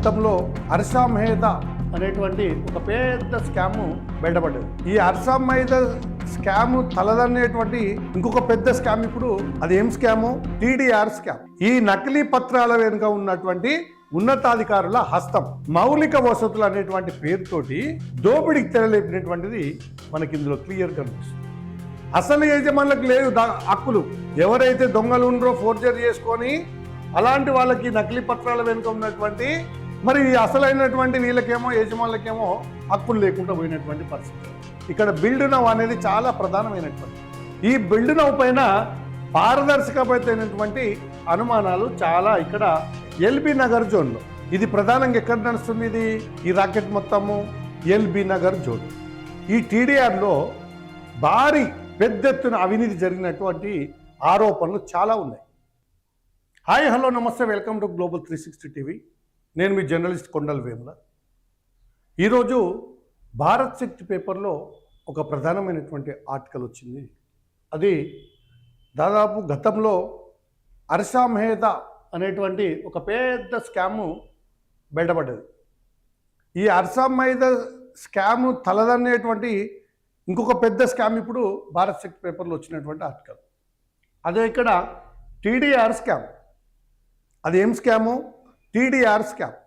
గతంలో హర్ష మెహతా అనేటువంటి ఒక పెద్ద స్కామ్ బయటపడ్డది. ఈ హర్ష మెహతా స్కామ్ తలదన్నేటువంటి ఇంకొక పెద్ద స్కామ్ ఇప్పుడు అది ఏం స్కాము? TDR scam. ఈ నకిలీ పత్రాల వెనుక ఉన్నటువంటి ఉన్నతాధికారుల హస్తం, మౌలిక వసతులు అనేటువంటి పేరుతోటి దోపిడీకి తెరలేపినటువంటిది మనకి ఇందులో క్లియర్ కనిపిస్తుంది. అసలు యజమానులకు లేదు హక్కులు. ఎవరైతే దొంగలు ఉండరో ఫోర్జరీ చేసుకొని అలాంటి వాళ్ళకి నకిలీ పత్రాల వెనుక ఉన్నటువంటి మరి అసలైనటువంటి వీళ్ళకేమో యజమానులకేమో హక్కులు లేకుండా పోయినటువంటి పరిస్థితి. ఇక్కడ బిల్డ్ నౌ అనేది చాలా ప్రధానమైనటువంటి ఈ బిల్డ్ నౌ పైన పారదర్శకమైనటువంటి అనుమానాలు చాలా ఇక్కడ ఎల్బీ నగర్ జోన్లో. ఇది ప్రధానంగా ఎక్కడ నడుస్తుంది? ఇది ఈ రాకెట్ మొత్తము ఎల్బీ నగర్ జోన్. ఈ టీడీఆర్లో భారీ పెద్ద ఎత్తున అవినీతి జరిగినటువంటి ఆరోపణలు చాలా ఉన్నాయి. హాయ్, హలో, నమస్తే, వెల్కమ్ టు గ్లోబల్ 360 టీవీ. నేను మీ జర్నలిస్ట్ కొండల వేముల. ఈరోజు భారత్ శక్తి పేపర్లో ఒక ప్రధానమైనటువంటి ఆర్టికల్ వచ్చింది. అది దాదాపు గతంలో హర్ష మెహతా అనేటువంటి ఒక పెద్ద స్కాము బయటపడ్డది. ఈ హర్ష మెహతా స్కాము తలదన్నేటువంటి ఇంకొక పెద్ద స్కామ్ ఇప్పుడు భారత్ శక్తి పేపర్లో వచ్చినటువంటి ఆర్టికల్. అదే ఇక్కడ టీడీఆర్ స్కామ్. అది ఏం స్కాము? TDR scam.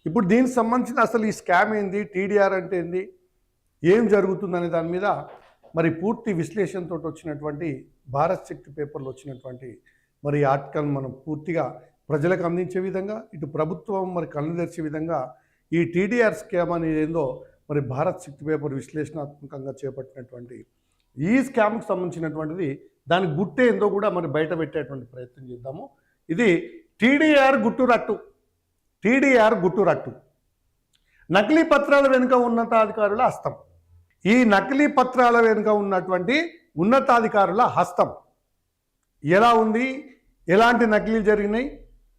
ఇప్పుడు దీనికి సంబంధించిన అసలు ఈ స్కామ్ ఏంది, టీడీఆర్ అంటే ఏంది, ఏం జరుగుతుందనే దాని మీద మరి పూర్తి విశ్లేషణతో వచ్చినటువంటి భారత్ శక్తి పేపర్లో వచ్చినటువంటి మరి ఆర్టికల్ మనం పూర్తిగా ప్రజలకు అందించే విధంగా, ఇటు ప్రభుత్వం మరి కళ్ళు తెరిచే విధంగా ఈ టీడీఆర్ స్కామ్ అనేది ఏందో మరి భారత్ శక్తి పేపర్ విశ్లేషణాత్మకంగా చేపట్టినటువంటి ఈ స్కామ్కి సంబంధించినటువంటిది, దాని గుట్టే ఏందో కూడా మరి బయట పెట్టేటువంటి ప్రయత్నం చేద్దాము. ఇది టీడీఆర్ గుట్టురట్టు. టీడీఆర్ గుట్టురట్టు. నకిలీ పత్రాల వెనుక ఉన్నతాధికారుల హస్తం. ఈ నకిలీ పత్రాల వెనుక ఉన్నటువంటి ఉన్నతాధికారుల హస్తం ఎలా ఉంది, ఎలాంటి నకిలీలు జరిగినాయి,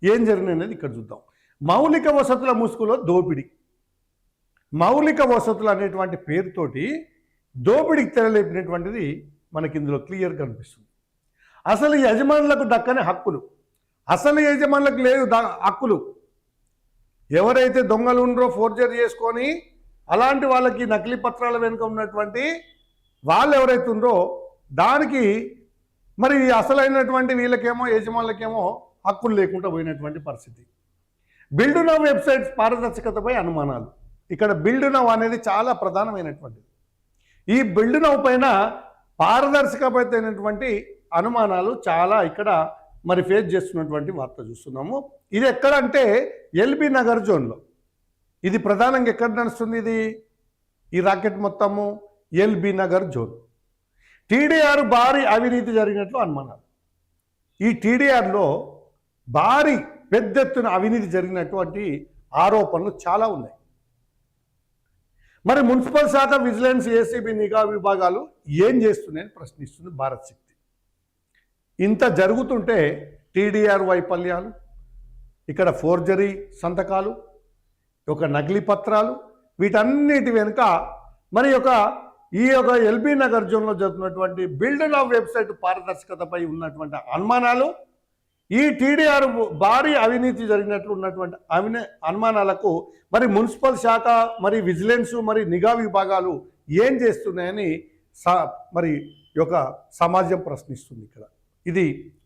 ఏం జరిగినాయి అనేది ఇక్కడ చూద్దాం. మౌలిక వసతుల ముసుగులో దోపిడీ. మౌలిక వసతులు అనేటువంటి పేరుతోటి దోపిడీకి తెరలేపినటువంటిది మనకి ఇందులో క్లియర్ కనిపిస్తుంది. అసలు యజమానులకు దక్కని హక్కులు, అసలు యజమానులకు లేదు హక్కులు. ఎవరైతే దొంగలు ఉండరో ఫోర్జరీ చేసుకొని అలాంటి వాళ్ళకి నకిలీ పత్రాల వెనుక ఉన్నటువంటి వాళ్ళు ఎవరైతే ఉందో దానికి మరి అసలైనటువంటి వీళ్ళకేమో యజమానులకేమో హక్కులు లేకుండా పోయినటువంటి పరిస్థితి. బిల్డ్ నౌ వెబ్సైట్స్ పారదర్శకతపై అనుమానాలు. ఇక్కడ బిల్డ్ నౌ అనేది చాలా ప్రధానమైనటువంటిది. ఈ బిల్డ్ నౌ పైన పారదర్శకమైనటువంటి అనుమానాలు చాలా ఇక్కడ మరి ఫేస్ చేస్తున్నటువంటి వార్త చూస్తున్నాము. ఇది ఎక్కడంటే ఎల్బీ నగర్ జోన్లో. ఇది ప్రధానంగా ఎక్కడ నడుస్తుంది? ఇది ఈ రాకెట్ మొత్తము ఎల్బీ నగర్ జోన్. టీడీఆర్ భారీ అవినీతి జరిగినట్లు అనుమానాలు. ఈ టీడీఆర్లో భారీ పెద్ద ఎత్తున అవినీతి జరిగినటువంటి ఆరోపణలు చాలా ఉన్నాయి. మరి మున్సిపల్ శాఖ, విజిలెన్స్, ఏసీబీ, నిఘా విభాగాలు ఏం చేస్తున్నాయని ప్రశ్నిస్తుంది భారత్ శక్తి. ఇంత జరుగుతుంటే టీడీఆర్ వైఫల్యాలు, ఇక్కడ ఫోర్జరీ సంతకాలు, ఒక నకిలీ పత్రాలు, వీటన్నిటి వెనుక మరి ఈ ఎల్బీ నగర్ జోన్లో జరుగుతున్నటువంటి బిల్డ్ నౌ వెబ్సైట్ పారదర్శకతపై ఉన్నటువంటి అనుమానాలు, ఈ టీడీఆర్ భారీ అవినీతి జరిగినట్లు ఉన్నటువంటి అనుమానాలకు మరి మున్సిపల్ శాఖ, మరి విజిలెన్స్, మరి నిఘా విభాగాలు ఏం చేస్తున్నాయని మరి సమాజం ప్రశ్నిస్తుంది. ఇక్కడ ఇది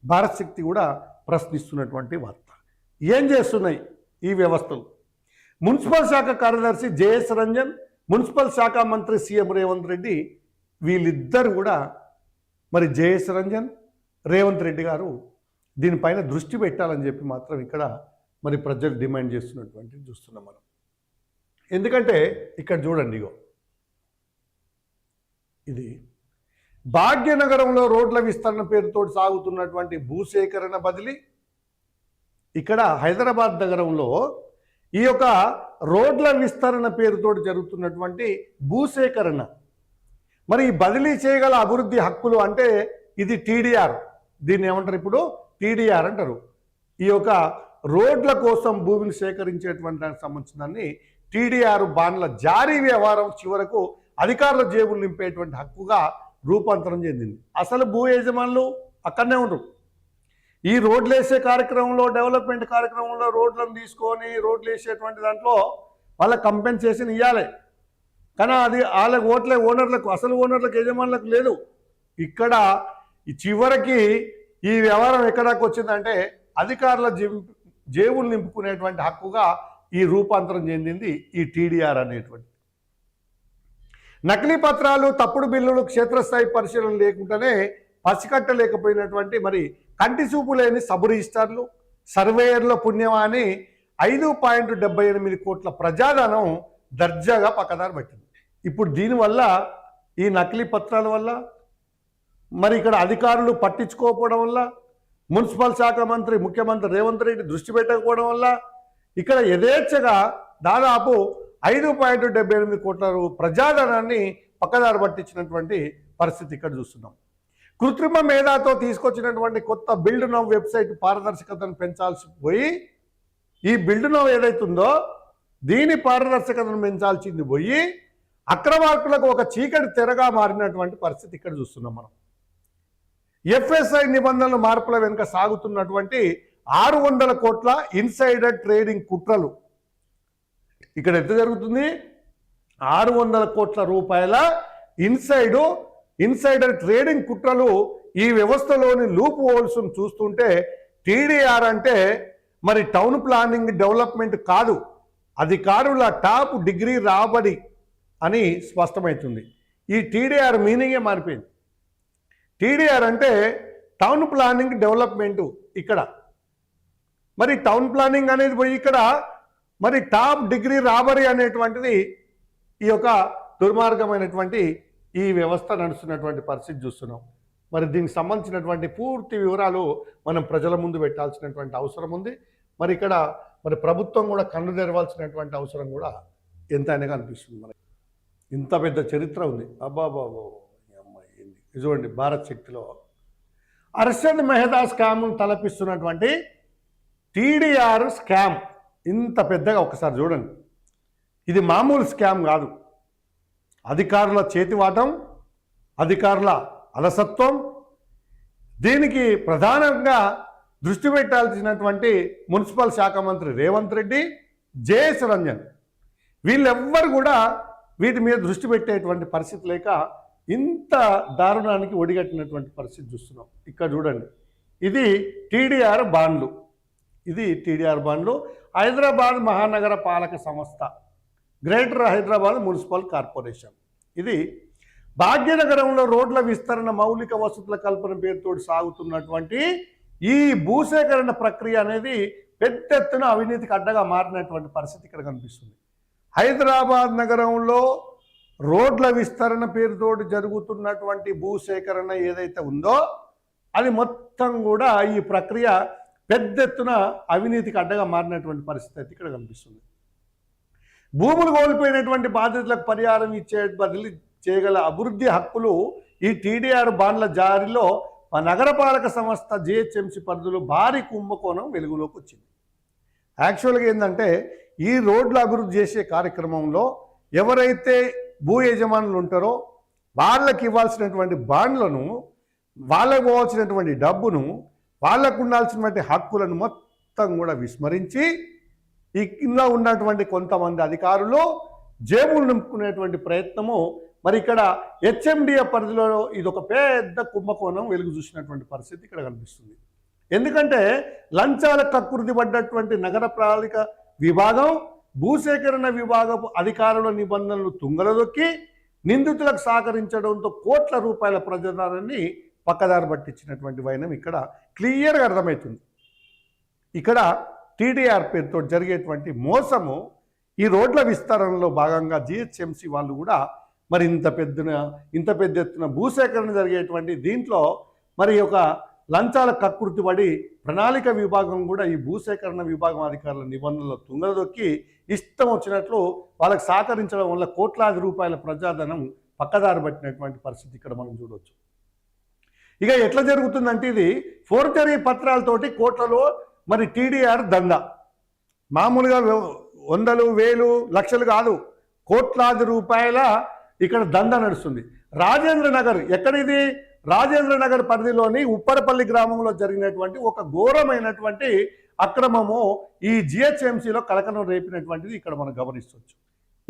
భారత్ శక్తి కూడా ప్రశ్నిస్తున్నటువంటి వార్త. ఏం చేస్తున్నాయి ఈ వ్యవస్థలు? మున్సిపల్ శాఖ కార్యదర్శి జేఎస్ రంజన్, మున్సిపల్ శాఖ మంత్రి సీఎం రేవంత్ రెడ్డి, వీళ్ళిద్దరు కూడా మరి జేఎస్ రంజన్, రేవంత్ రెడ్డి గారు దీనిపైన దృష్టి పెట్టాలని చెప్పి మాత్రం ఇక్కడ మరి ప్రజలు డిమాండ్ చేస్తున్నటువంటిది చూస్తున్నాం మనం. ఎందుకంటే ఇక్కడ చూడండి, ఇది భాగ్యనగరంలో రోడ్ల విస్తరణ పేరుతో సాగుతున్నటువంటి భూసేకరణ బదిలీ. ఇక్కడ హైదరాబాద్ నగరంలో ఈ రోడ్ల విస్తరణ పేరుతో జరుగుతున్నటువంటి భూసేకరణ, మరి బదిలీ చేయగల అభివృద్ధి హక్కులు అంటే ఇది టీడీఆర్. దీన్ని ఏమంటారు? ఇప్పుడు టీడీఆర్ అంటారు. ఈ రోడ్ల కోసం భూమిని సేకరించేటువంటి దానికి సంబంధించిందాన్ని టీడీఆర్ బాండ్ల జారీ వ్యవహారం చివరకు అధికారుల జేబులు నింపేటువంటి హక్కుగా రూపాంతరం చెందింది. అసలు భూ యజమానులు అక్కడనే ఉండరు. ఈ రోడ్లు వేసే కార్యక్రమంలో, డెవలప్మెంట్ కార్యక్రమంలో రోడ్లను తీసుకొని రోడ్లు వేసేటువంటి దాంట్లో వాళ్ళకి కంపెన్సేషన్ ఇవ్వాలి. కానీ అది వాళ్ళకి ఓనర్లకు, అసలు ఓనర్లకు, యజమానులకు లేదు. ఇక్కడ చివరికి ఈ వ్యవహారం ఎక్కడికి వచ్చిందంటే అధికారుల జేబులు నింపుకునేటువంటి హక్కుగా ఈ రూపాంతరం చెందింది ఈ టీడీఆర్ అనేటువంటి. నకిలీ పత్రాలు, తప్పుడు బిల్లులు, క్షేత్రస్థాయి పరిశీలన లేకుండానే పసికట్టలేకపోయినటువంటి మరి కంటి చూపు లేని సబ్ రిజిస్టర్లు, సర్వేయర్ల పుణ్యమాని 5.78 కోట్ల ప్రజాధనం దర్జాగా పక్కదారి పట్టింది. ఇప్పుడు దీనివల్ల, ఈ నకిలీ పత్రాల వల్ల, మరి ఇక్కడ అధికారులు పట్టించుకోకపోవడం వల్ల, మున్సిపల్ శాఖ మంత్రి ముఖ్యమంత్రి రేవంత్ రెడ్డి దృష్టి పెట్టకపోవడం వల్ల ఇక్కడ యథేచ్ఛగా దాదాపు 5.78 కోట్ల ప్రజాధనాన్ని పక్కదారి పట్టించినటువంటి పరిస్థితి ఇక్కడ చూస్తున్నాం. కృత్రిమ మేధాతో తీసుకొచ్చినటువంటి కొత్త బిల్డ్ నౌ వెబ్సైట్ పారదర్శకతను పెంచాల్సి పోయి, ఈ బిల్డ్ నౌ ఏదైతుందో దీని పారదర్శకతను పెంచాల్సింది పోయి అక్రమార్కులకు ఒక చీకటి తెరగా మారినటువంటి పరిస్థితి ఇక్కడ చూస్తున్నాం మనం. ఎఫ్ఎస్ఐ నిబంధనల మార్పుల వెనుక సాగుతున్నటువంటి 600 కోట్ల ఇన్సైడర్ ట్రేడింగ్ కుట్రలు. ఇక్కడ ఎంత జరుగుతుంది? 600 కోట్ల రూపాయల ఇన్సైడర్ ట్రేడింగ్ కుట్రలు. ఈ వ్యవస్థలోని లూప్ హోల్స్ను చూస్తుంటే టీడీఆర్ అంటే మరి టౌన్ ప్లానింగ్ డెవలప్మెంట్ కాదు, అధికారుల టాప్ డిగ్రీ రాబడి అని స్పష్టమవుతుంది. ఈ టీడీఆర్ మీనింగే మారిపోయింది. టీడీఆర్ అంటే టౌన్ ప్లానింగ్ డెవలప్మెంటు. ఇక్కడ మరి టౌన్ ప్లానింగ్ అనేది పోయి ఇక్కడ మరి టాప్ డిగ్రీ రాబరీ అనేటువంటిది ఈ యొక్క దుర్మార్గమైనటువంటి ఈ వ్యవస్థ నడుస్తున్నటువంటి పరిస్థితి చూస్తున్నాం. మరి దీనికి సంబంధించినటువంటి పూర్తి వివరాలు మనం ప్రజల ముందు పెట్టాల్సినటువంటి అవసరం ఉంది. మరి ఇక్కడ మరి ప్రభుత్వం కూడా కన్ను తెరవాల్సినటువంటి అవసరం కూడా ఎంతైనా అనిపిస్తుంది. మనకి ఇంత పెద్ద చరిత్ర ఉంది. అబ్బాబాబో అమ్మాయి ఏంది చూడండి. భారత్ శక్తిలో అర్షద్ మెహతా స్కామ్ను తలపిస్తున్నటువంటి టీడీఆర్ స్కామ్ ఇంత పెద్దగా ఒకసారి చూడండి. ఇది మామూలు స్కామ్ కాదు. అధికారుల చేతివాటం, అధికారుల అలసత్వం, దీనికి ప్రధానంగా దృష్టి పెట్టాల్సినటువంటి మున్సిపల్ శాఖ మంత్రి రేవంత్ రెడ్డి, జేఎస్ రంజన్, వీళ్ళెవ్వరు కూడా వీటి మీద దృష్టి పెట్టేటువంటి పరిస్థితి లేక ఇంత దారుణానికి ఒడిగట్టినటువంటి పరిస్థితి చూస్తున్నాం. ఇక్కడ చూడండి. ఇది టీడీఆర్ బాండ్లు. హైదరాబాద్ మహానగర పాలక సంస్థ, గ్రేటర్ హైదరాబాద్ మున్సిపల్ కార్పొరేషన్. ఇది భాగ్యనగరంలో రోడ్ల విస్తరణ, మౌలిక వసతుల కల్పన పేరుతో సాగుతున్నటువంటి ఈ భూసేకరణ ప్రక్రియ అనేది పెద్ద ఎత్తున అవినీతికి అడ్డగా మారినటువంటి పరిస్థితి ఇక్కడ కనిపిస్తుంది. హైదరాబాద్ నగరంలో రోడ్ల విస్తరణ పేరుతోటి జరుగుతున్నటువంటి భూసేకరణ ఏదైతే ఉందో అది మొత్తం కూడా ఈ ప్రక్రియ పెద్ద ఎత్తున అవినీతికి అడ్డగా మారినటువంటి పరిస్థితి ఇక్కడ కనిపిస్తుంది. భూములు కోల్పోయినటువంటి బాధితులకు పరిహారం ఇచ్చే బదిలీ చేయగల అభివృద్ధి హక్కులు ఈ టీడీఆర్ బాండ్ల జారీలో నగరపాలక సంస్థ జిహెచ్ఎంసీ పరిధిలో భారీ కుంభకోణం వెలుగులోకి వచ్చింది. యాక్చువల్గా ఏంటంటే ఈ రోడ్ల అభివృద్ధి చేసే కార్యక్రమంలో ఎవరైతే భూ యజమానులు ఉంటారో వాళ్ళకి ఇవ్వాల్సినటువంటి బాండ్లను, వాళ్ళకు పోవాల్సినటువంటి డబ్బును, వాళ్ళకు ఉండాల్సినటువంటి హక్కులను మొత్తం కూడా విస్మరించి ఈ కింద ఉన్నటువంటి కొంతమంది అధికారులు జేబులు నింపుకునేటువంటి ప్రయత్నము. మరి ఇక్కడ హెచ్ఎండిఏ పరిధిలో ఇది ఒక పెద్ద కుంభకోణం వెలుగు చూసినటువంటి పరిస్థితి ఇక్కడ కనిపిస్తుంది. ఎందుకంటే లంచాల కక్కుర్తి పడ్డటువంటి నగరపాలిక విభాగం, భూసేకరణ విభాగపు అధికారుల నిబంధనలు తుంగలదొక్కి నిందితులకు సహకరించడంతో కోట్ల రూపాయల ప్రజాధనాన్ని పక్కదారి పట్టించినటువంటి వైనం ఇక్కడ క్లియర్గా అర్థమవుతుంది. ఇక్కడ టీడీఆర్ పేరుతో జరిగేటువంటి మోసము, ఈ రోడ్ల విస్తరణలో భాగంగా జిహెచ్ఎంసీ వాళ్ళు కూడా మరి ఇంత పెద్ద ఎత్తున భూసేకరణ జరిగేటువంటి దీంట్లో మరి ఒక లంచాల కక్కుర్తి పడి ప్రణాళిక విభాగం కూడా ఈ భూసేకరణ విభాగం అధికారుల నిబంధనలు తుంగదొక్కి ఇష్టం వచ్చినట్లు వాళ్ళకి సహకరించడం వల్ల కోట్లాది రూపాయల ప్రజాధనం పక్కదారి పట్టినటువంటి పరిస్థితి ఇక్కడ మనం చూడవచ్చు. ఇక ఎట్లా జరుగుతుందంటే ఇది ఫోర్జరీ పత్రాలతోటి కోట్లలో మరి టీడీఆర్ దందా. మామూలుగా 100,000, 1,000, లక్షలు కాదు, కోట్లాది రూపాయల ఇక్కడ దందా నడుస్తుంది. రాజేంద్ర నగర్ ఎక్కడిది? రాజేంద్ర నగర్ పరిధిలోని ఉప్పరపల్లి గ్రామంలో జరిగినటువంటి ఒక ఘోరమైనటువంటి అక్రమము ఈ జిహెచ్ఎంసీలో కలకలం రేపినటువంటిది ఇక్కడ మనం గమనించవచ్చు.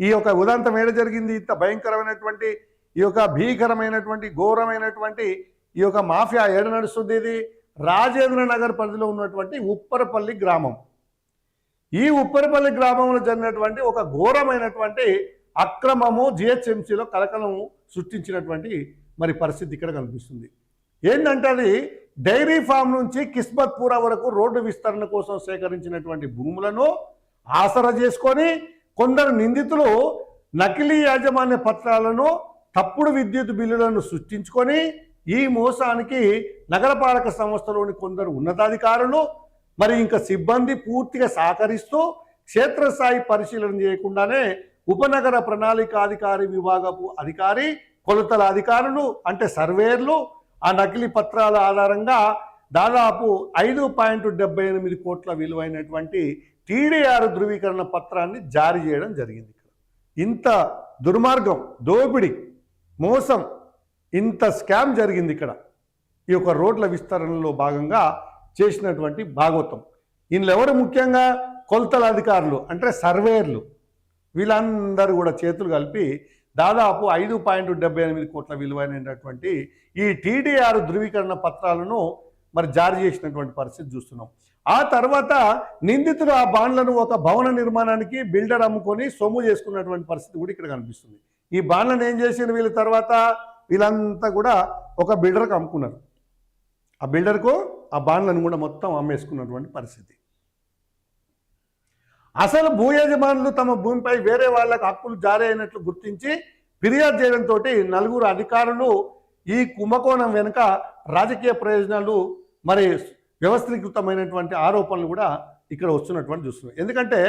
ఈ యొక్క ఉదంతం ఏడ జరిగింది? ఇంత భయంకరమైనటువంటి ఈ యొక్క భీకరమైనటువంటి ఘోరమైనటువంటి ఈ యొక్క మాఫియా ఏడ నడుస్తుంది? ఇది రాజేంద్ర నగర్ పరిధిలో ఉన్నటువంటి ఉప్పరపల్లి గ్రామం. ఈ ఉప్పరపల్లి గ్రామంలో జరిగినటువంటి ఒక ఘోరమైనటువంటి అక్రమము జిహెచ్ఎంసీలో కలకలం సృష్టించినటువంటి మరి పరిస్థితి ఇక్కడ కనిపిస్తుంది. ఏంటంటే అది డైరీ ఫామ్ నుంచి కిస్మత్పురా వరకు రోడ్డు విస్తరణ కోసం సేకరించినటువంటి భూములను ఆసరా చేసుకొని కొందరు నిందితులు నకిలీ యాజమాన్య పత్రాలను, తప్పుడు విద్యుత్ బిల్లులను సృష్టించుకొని ఈ మోసానికి నగరపాలక సంస్థలోని కొందరు ఉన్నతాధికారులు మరి ఇంకా సిబ్బంది పూర్తిగా సహకరిస్తూ క్షేత్రస్థాయి పరిశీలన చేయకుండానే ఉపనగర ప్రణాళికాధికారి విభాగపు అధికారి, కొలతల అధికారులు అంటే సర్వేర్లు ఆ నకిలీ పత్రాల ఆధారంగా దాదాపు 5.78 కోట్ల విలువైనటువంటి టీడీఆర్ ధృవీకరణ పత్రాన్ని జారీ చేయడం జరిగింది. ఇంత దుర్మార్గం, దోపిడి, మోసం, ఇంత స్కామ్ జరిగింది ఇక్కడ ఈ యొక్క రోడ్ల విస్తరణలో భాగంగా చేసినటువంటి భాగవతం. ఇందులో ఎవరు ముఖ్యంగా కొలతల అధికారులు అంటే సర్వేర్లు, వీళ్ళందరూ కూడా చేతులు కలిపి దాదాపు 5.78 కోట్ల విలువైనటువంటి ఈ టీడీఆర్ ధృవీకరణ పత్రాలను మరి జారీ చేసినటువంటి పరిస్థితి చూస్తున్నాం. ఆ తర్వాత నిందితులు ఆ బాండ్లను ఒక భవన నిర్మాణానికి బిల్డర్ అమ్ముకొని సొమ్ము చేసుకున్నటువంటి పరిస్థితి కూడా ఇక్కడ కనిపిస్తుంది. ఈ బాండ్లను ఏం చేసిన వీళ్ళ తర్వాత వీళ్ళంతా కూడా ఒక బిల్డర్కి అమ్ముకున్నారు. ఆ బిల్డర్కు ఆ బాండ్లను కూడా మొత్తం అమ్మేసుకున్నటువంటి పరిస్థితి. అసలు భూ యజమానులు తమ భూమిపై వేరే వాళ్ళకు హక్కులు జారీ అయినట్లు గుర్తించి ఫిర్యాదు చేయడంతో 4 అధికారులు ఈ కుంభకోణం వెనుక రాజకీయ ప్రయోజనాలు మరి వ్యవస్థీకృతమైనటువంటి ఆరోపణలు కూడా ఇక్కడ వస్తున్నటువంటి చూస్తున్నాం. ఎందుకంటే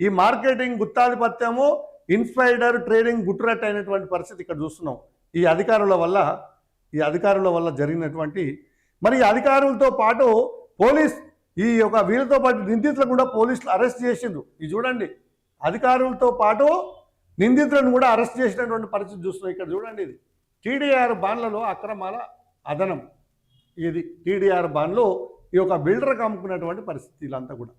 ఈ మార్కెటింగ్ గుత్తాధిపత్యము ఇన్సైడర్ ట్రేడింగ్ గుట్టురట్ అయినటువంటి పరిస్థితి ఇక్కడ చూస్తున్నాం. ఈ అధికారుల వల్ల జరిగినటువంటి మరి ఈ అధికారులతో పాటు పోలీస్ ఈ యొక్క వీళ్ళతో పాటు నిందితులను కూడా పోలీసులు అరెస్ట్ చేసిండ్రు. ఇది చూడండి, అధికారులతో పాటు నిందితులను కూడా అరెస్ట్ చేసినటువంటి పరిస్థితి చూస్తున్నాం. ఇక్కడ చూడండి, ఇది టీడీఆర్ బాండ్లలో అక్రమాల అదనం. ఇది టీడీఆర్ బాండ్లు ఈ యొక్క బిల్డర్కి అమ్ముకున్నటువంటి పరిస్థితి వీళ్ళంతా కూడా.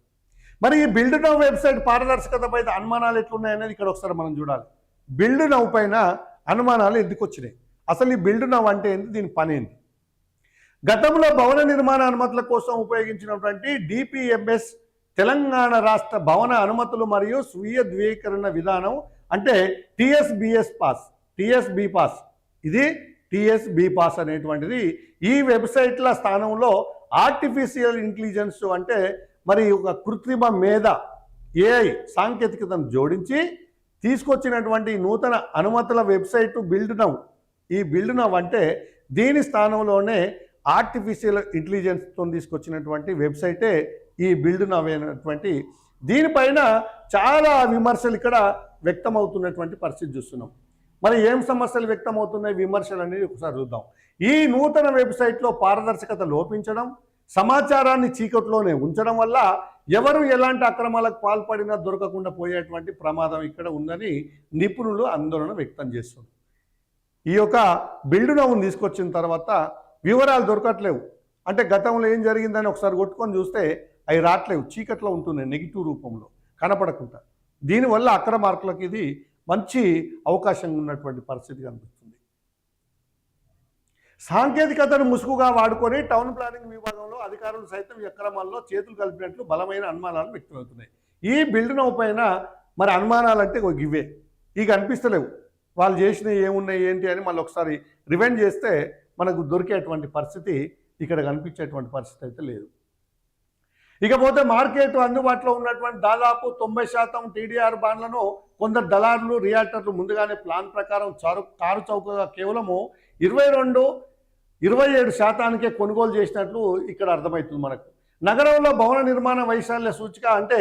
మరి ఈ బిల్డ్ నౌ వెబ్సైట్ పారదర్శకతపై అనుమానాలు ఎట్లున్నాయనేది ఇక్కడ ఒకసారి మనం చూడాలి. బిల్డ్ నౌ పైన అనుమానాలు ఎందుకు వచ్చినాయి, అసలు ఈ బిల్డ్ నౌ అంటే ఏంటి, దీని పని ఏంటి? గతంలో భవన నిర్మాణ అనుమతుల కోసం ఉపయోగించినటువంటి డిపిఎంఎస్ తెలంగాణ రాష్ట్ర భవన అనుమతులు మరియు స్వీయ ధృవీకరణ విధానం అంటే టిఎస్బి పాస్ ఇది టిఎస్బి పాస్ అనేటువంటిది ఈ వెబ్సైట్ల స్థానంలో ఆర్టిఫిషియల్ ఇంటెలిజెన్స్ అంటే మరి ఒక కృత్రిమ మేధ ఏఐ సాంకేతికతను జోడించి తీసుకొచ్చినటువంటి నూతన అనుమతుల వెబ్సైట్ బిల్డ్ నౌ. ఈ బిల్డ్ నౌ అంటే దీని స్థానంలోనే ఆర్టిఫిషియల్ ఇంటెలిజెన్స్తో తీసుకొచ్చినటువంటి వెబ్సైటే ఈ బిల్డ్ నౌ అయినటువంటి దీనిపైన చాలా విమర్శలు ఇక్కడ వ్యక్తమవుతున్నటువంటి పరిస్థితి చూస్తున్నాం. మరి ఏం సమస్యలు వ్యక్తమవుతున్నాయి, విమర్శలు అనేది ఒకసారి చూద్దాం. ఈ నూతన వెబ్సైట్లో పారదర్శకత లోపించడం, సమాచారాన్ని చీకట్లోనే ఉంచడం వల్ల ఎవరు ఎలాంటి అక్రమాలకు పాల్పడినా దొరకకుండా పోయేటువంటి ప్రమాదం ఇక్కడ ఉందని నిపుణులు ఆందోళన వ్యక్తం చేస్తున్నారు. ఈ యొక్క బిల్డ్ నౌను తీసుకొచ్చిన తర్వాత వివరాలు దొరకట్లేవు. అంటే గతంలో ఏం జరిగిందని ఒకసారి కొట్టుకొని చూస్తే అవి రావట్లేవు, చీకట్లో ఉంటున్నాయి, నెగిటివ్ రూపంలో కనపడకుండా. దీనివల్ల అక్రమార్కులకు ఇది మంచి అవకాశం ఉన్నటువంటి పరిస్థితి కనిపిస్తుంది. సాంకేతికతను ముసుగుగా వాడుకొని టౌన్ ప్లానింగ్ విభాగంలో అధికారులు సైతం ఈ అక్రమాల్లో చేతులు కలిపినట్లు బలమైన అనుమానాలు వ్యక్తమవుతున్నాయి. ఈ బిల్డ్ నౌ పైన మరి అనుమానాలు అంటే ఇవే, ఇక అనిపిస్తలేవు. వాళ్ళు చేసినవి ఏమున్నాయి ఏంటి అని మళ్ళీ ఒకసారి రివైండ్ చేస్తే మనకు దొరికేటువంటి పరిస్థితి ఇక్కడ కనిపించేటువంటి పరిస్థితి అయితే లేదు. ఇకపోతే మార్కెట్ అందుబాటులో ఉన్నటువంటి దాదాపు 90% టీడీఆర్ బాండ్లను కొందరు దళారులు, రియాక్టర్లు ముందుగానే ప్లాన్ ప్రకారం కారు చౌకగా కేవలము 27% కొనుగోలు చేసినట్లు ఇక్కడ అర్థమవుతుంది మనకు. నగరంలో భవన నిర్మాణ వైశాల్య సూచిక అంటే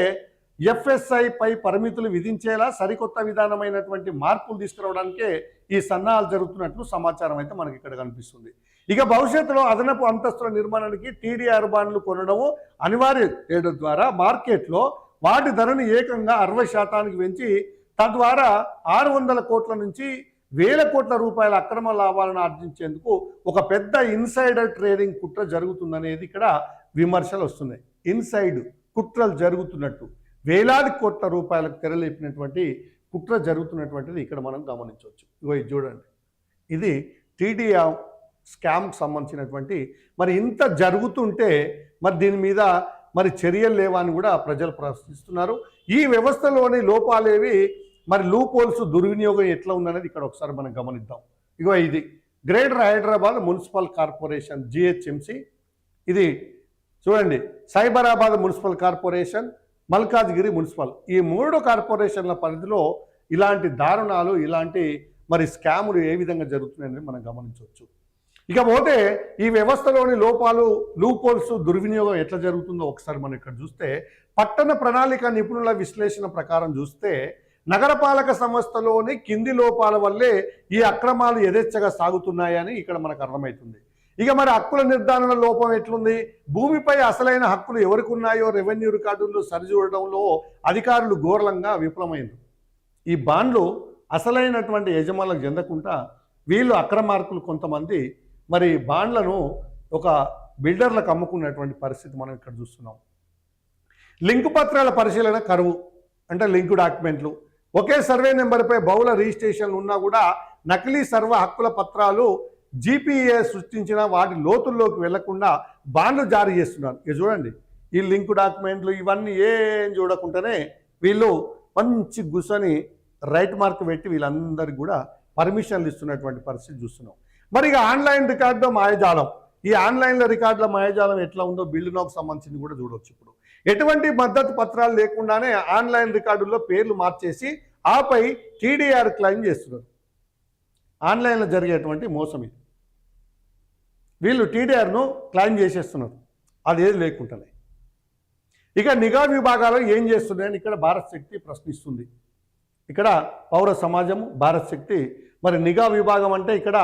ఎఫ్ఎస్ఐ పై పరిమితులు విధించేలా సరికొత్త విధానమైనటువంటి మార్పులు తీసుకురావడానికే ఈ సన్నాహాలు జరుగుతున్నట్లు సమాచారం అయితే మనకి ఇక్కడ కనిపిస్తుంది. ఇక భవిష్యత్తులో అదనపు అంతస్తుల నిర్మాణానికి టీడీఆర్ బాండ్లు కొనడము అనివార్యం చేయడం ద్వారా మార్కెట్లో వాటి ధరను ఏకంగా 60% పెంచి తద్వారా 600 కోట్ల నుంచి వేల కోట్ల రూపాయల అక్రమ లాభాలను ఆర్జించేందుకు ఒక పెద్ద ఇన్సైడర్ ట్రేడింగ్ కుట్ర జరుగుతుందనేది ఇక్కడ విమర్శలు వస్తున్నాయి. ఇన్సైడ్ కుట్రలు జరుగుతున్నట్టు వేలాది కోట్ల రూపాయలకు తెరలేపినటువంటి కుట్ర జరుగుతున్నటువంటిది ఇక్కడ మనం గమనించవచ్చు. ఇగో ఇది చూడండి, ఇది టీడీఆర్ స్కామ్కి సంబంధించినటువంటి మరి ఇంత జరుగుతుంటే మరి దీని మీద మరి చర్యలు లేవా అని కూడా ప్రజలు ప్రశ్నిస్తున్నారు. ఈ వ్యవస్థలోని లోపాలేవి మరి లూప్ హోల్స్ దుర్వినియోగం ఎట్లా ఉందనేది ఇక్కడ ఒకసారి మనం గమనిద్దాం. ఇగో ఇది greater Hyderabad municipal corporation GHMC, ఇది చూడండి Cyberabad municipal corporation, Malkajgiri municipal, ఈ 3 కార్పొరేషన్ల పరిధిలో ఇలాంటి దారుణాలు ఇలాంటి మరి స్కాములు ఏ విధంగా జరుగుతున్నాయని మనం గమనించవచ్చు. ఇకపోతే ఈ వ్యవస్థలోని లోపాలు లూప్ హోల్స్ దుర్వినియోగం ఎట్లా జరుగుతుందో ఒకసారి మనం ఇక్కడ చూస్తే పట్టణ ప్రణాళిక నిపుణుల విశ్లేషణ ప్రకారం చూస్తే నగరపాలక సంస్థలోని కింది లోపాల వల్లే ఈ అక్రమాలు యథేచ్ఛగా సాగుతున్నాయని ఇక్కడ మనకు అర్థమవుతుంది. ఇక మరి హక్కుల నిర్ధారణ లోపం ఎట్లుంది, భూమిపై అసలైన హక్కులు ఎవరికి ఉన్నాయో రెవెన్యూ రికార్డుల్లో సరిచూడడంలో అధికారులు ఘోరంగా విఫలమైంది. ఈ బాండ్లు అసలైనటువంటి యజమానులకు చెందకుండా వీళ్ళు అక్రమార్కులు కొంతమంది మరి బాండ్లను ఒక బిల్డర్లకు అమ్ముకున్నటువంటి పరిస్థితి మనం ఇక్కడ చూస్తున్నాం. లింకు పత్రాల పరిశీలన కరువు, అంటే లింకు డాక్యుమెంట్లు, ఒకే సర్వే నెంబర్పై బహుళ రిజిస్ట్రేషన్లు ఉన్నా కూడా నకిలీ సర్వ హక్కుల పత్రాలు జీపీఏ సృష్టించిన వాటి లోతుల్లోకి వెళ్లకుండా బాండ్లు జారీ చేస్తున్నారు. ఇది చూడండి, ఈ లింకు డాక్యుమెంట్లు ఇవన్నీ ఏం చూడకుండానే వీళ్ళు మంచి గుసని రైట్ మార్క్ పెట్టి వీళ్ళందరికీ కూడా పర్మిషన్లు ఇస్తున్నటువంటి పరిస్థితి చూస్తున్నాం. మరి ఇక ఆన్లైన్ రికార్డులో మాయజాలం, ఈ ఆన్లైన్లో రికార్డుల మాయజాలం ఎట్లా ఉందో బిల్లునోకి సంబంధించింది కూడా చూడవచ్చు. ఇప్పుడు ఎటువంటి మద్దతు పత్రాలు లేకుండానే ఆన్లైన్ రికార్డుల్లో పేర్లు మార్చేసి ఆపై టీడీఆర్ క్లెయిమ్ చేస్తున్నారు. ఆన్లైన్లో జరిగేటువంటి మోసం ఇది. వీళ్ళు టీడీఆర్ను క్లెయిమ్ చేసేస్తున్నారు, అదేది లేకుండానే. ఇక నిఘా విభాగాలు ఏం చేస్తున్నాయని ఇక్కడ భారత్ శక్తి ప్రశ్నిస్తుంది. ఇక్కడ పౌర సమాజము భారత్ శక్తి మరి నిఘా విభాగం అంటే ఇక్కడ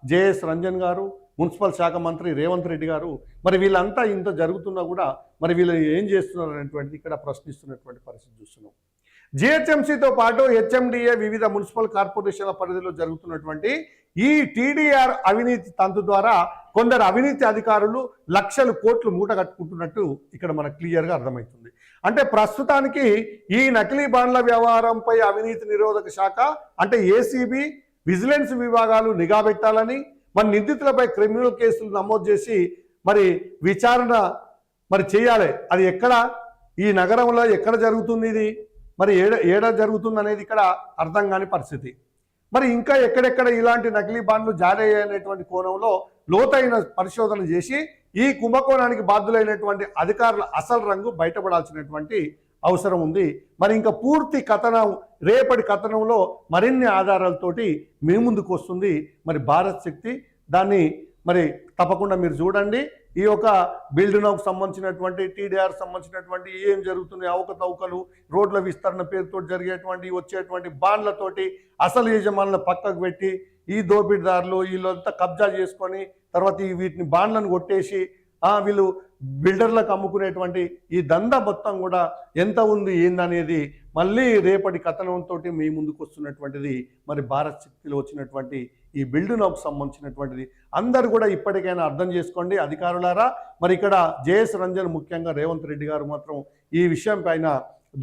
జేఎస్ రంజన్ గారు, మున్సిపల్ శాఖ మంత్రి రేవంత్ రెడ్డి గారు, మరి వీళ్ళంతా ఇంత జరుగుతున్నా కూడా మరి వీళ్ళు ఏం చేస్తున్నారు అనేటువంటిది ఇక్కడ ప్రశ్నిస్తున్నటువంటి పరిస్థితి చూస్తున్నాం. జిహెచ్ఎంసీతో పాటు హెచ్ఎండిఏ వివిధ మున్సిపల్ కార్పొరేషన్ల పరిధిలో జరుగుతున్నటువంటి ఈ టీడీఆర్ అవినీతి తంతు ద్వారా కొందరు అవినీతి అధికారులు లక్షల కోట్లు మూట కట్టుకుంటున్నట్టు ఇక్కడ మనకు క్లియర్గా అర్థమవుతుంది. అంటే ప్రస్తుతానికి ఈ నకిలీ బాండ్ల వ్యవహారంపై అవినీతి నిరోధక శాఖ అంటే ఏసీబీ, విజిలెన్స్ విభాగాలు నిఘా పెట్టాలని, మరి నిందితులపై క్రిమినల్ కేసులు నమోదు చేసి మరి విచారణ మరి చేయాలి. అది ఎక్కడ, ఈ నగరంలో ఎక్కడ జరుగుతుంది, ఇది మరి ఏడ జరుగుతుంది అనేది ఇక్కడ అర్థం కాని పరిస్థితి. మరి ఇంకా ఎక్కడెక్కడ ఇలాంటి నకిలీ బాండ్లు జారీ అయ్యేటువంటి కోణంలో లోతైన పరిశోధన చేసి ఈ కుంభకోణానికి బాధ్యులైనటువంటి అధికారుల అసలు రంగు బయటపడాల్సినటువంటి అవసరం ఉంది. మరి ఇంకా పూర్తి కథనం రేపటి కథనంలో మరిన్ని ఆధారాలతోటి మీ ముందుకు వస్తుంది మరి భారత్ శక్తి. దాన్ని మరి తప్పకుండా మీరు చూడండి. ఈ యొక్క బిల్డ్నౌకు సంబంధించినటువంటి టీడీఆర్ సంబంధించినటువంటి ఏం జరుగుతున్నాయి, అవకతవకలు, రోడ్ల విస్తరణ పేరుతో జరిగేటువంటి వచ్చేటువంటి బాండ్లతోటి అసలు యజమానులను పక్కకు పెట్టి ఈ దోపిడీదారులు వీళ్ళంతా కబ్జా చేసుకొని తర్వాత వీటిని బాండ్లను కొట్టేసి వీళ్ళు బిల్డర్లకు అమ్ముకునేటువంటి ఈ దందా మొత్తం కూడా ఎంత ఉంది ఏందనేది మళ్ళీ రేపటి కథనంతో మీ ముందుకు వస్తున్నటువంటిది మరి భారత్ శక్తిలో వచ్చినటువంటి ఈ బిల్డ్నౌకు సంబంధించినటువంటిది. అందరూ కూడా ఇప్పటికైనా అర్థం చేసుకోండి అధికారులారా. మరి ఇక్కడ జేఎస్ రంజన్ ముఖ్యంగా రేవంత్ రెడ్డి గారు మాత్రం ఈ విషయం పైన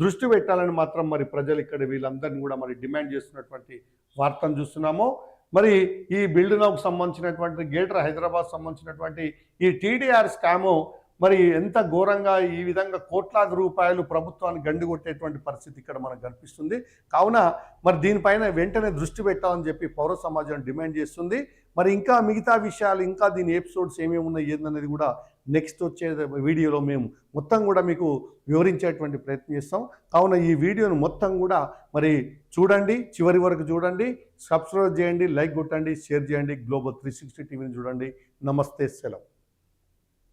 దృష్టి పెట్టాలని మాత్రం మరి ప్రజలు ఇక్కడ వీళ్ళందరినీ కూడా మరి డిమాండ్ చేస్తున్నటువంటి వార్తను చూస్తున్నాము. మరి ఈ బిల్డ్నౌకు సంబంధించినటువంటి గ్రేటర్ హైదరాబాద్ సంబంధించినటువంటి ఈ టీడీఆర్ స్కాము మరి ఎంత ఘోరంగా ఈ విధంగా కోట్లాది రూపాయలు ప్రభుత్వాన్ని గండిగొట్టేటువంటి పరిస్థితి ఇక్కడ మనకు కనిపిస్తుంది. కావున మరి దీనిపైన వెంటనే దృష్టి పెట్టాలని చెప్పి పౌర సమాజం డిమాండ్ చేస్తుంది. మరి ఇంకా మిగతా విషయాలు ఇంకా దీని ఎపిసోడ్స్ ఏమేమి ఉన్నాయి ఏందనేది కూడా నెక్స్ట్ వచ్చే వీడియోలో మేము మొత్తం కూడా మీకు వివరించేటువంటి ప్రయత్నం చేస్తాం. కావున ఈ వీడియోను మొత్తం కూడా మరి చూడండి, చివరి వరకు చూడండి, సబ్స్క్రైబ్ చేయండి, లైక్ కొట్టండి, షేర్ చేయండి. గ్లోబల్ 360 టీవీని చూడండి. నమస్తే, సెలవు.